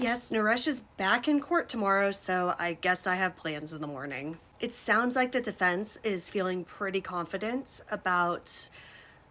Yes, Naresh is back in court tomorrow, so I guess I have plans in the morning. It sounds like the defense is feeling pretty confident about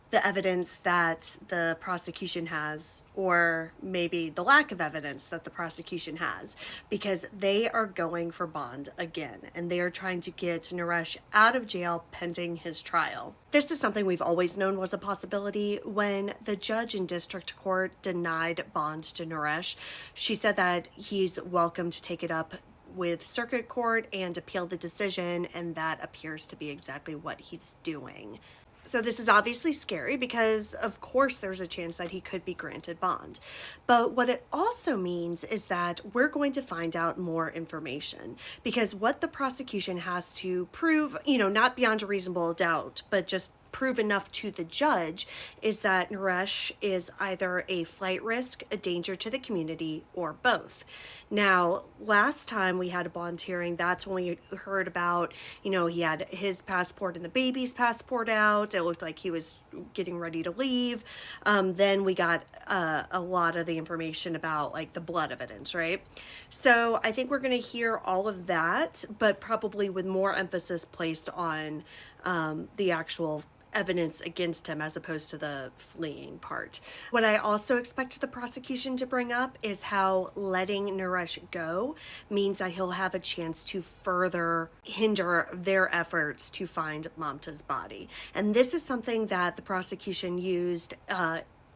the evidence that the prosecution has, or maybe the lack of evidence that the prosecution has, because they are going for bond again and they are trying to get Naresh out of jail pending his trial. This is something we've always known was a possibility. When the judge in district court denied bond to Naresh, she said that he's welcome to take it up with circuit court and appeal the decision, and that appears to be exactly what he's doing. So this is obviously scary because, of course, there's a chance that he could be granted bond. But what it also means is that we're going to find out more information, because what the prosecution has to prove, not beyond a reasonable doubt, but just prove enough to the judge, is that Naresh is either a flight risk, a danger to the community, or both. Now, last time we had a bond hearing, that's when we heard about, he had his passport and the baby's passport out. It looked like he was getting ready to leave. Then we got a lot of the information about like the blood evidence, right? So I think we're going to hear all of that, but probably with more emphasis placed on the actual evidence against him as opposed to the fleeing part. What I also expect the prosecution to bring up is how letting Naresh go means that he'll have a chance to further hinder their efforts to find Mamta's body. And this is something that the prosecution used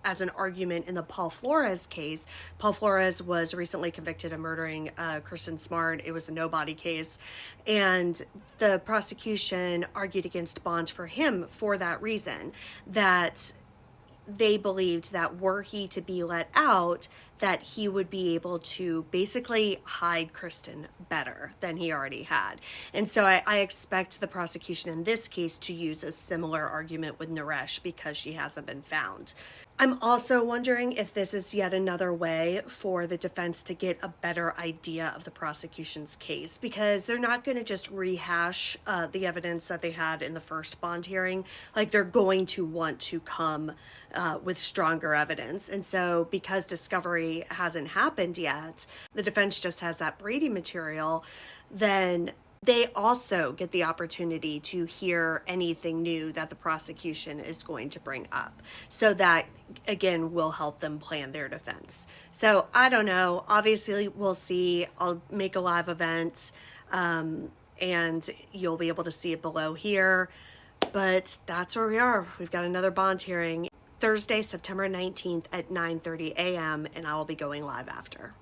as an argument in the Paul Flores case. Paul Flores was recently convicted of murdering Kristen Smart. It was a no-body case. And the prosecution argued against bond for him for that reason, that they believed that were he to be let out, that he would be able to basically hide Kristen better than he already had. And so I expect the prosecution in this case to use a similar argument with Naresh because she hasn't been found. I'm also wondering if this is yet another way for the defense to get a better idea of the prosecution's case, because they're not going to just rehash the evidence that they had in the first bond hearing. Like, they're going to want to come with stronger evidence. And so because discovery hasn't happened yet, the defense just has that Brady material, then they also get the opportunity to hear anything new that the prosecution is going to bring up. So that, again, will help them plan their defense. So I don't know. Obviously, we'll see. I'll make a live event, and you'll be able to see it below here. But that's where we are. We've got another bond hearing Thursday, September 19th at 9:30 a.m., and I will be going live after.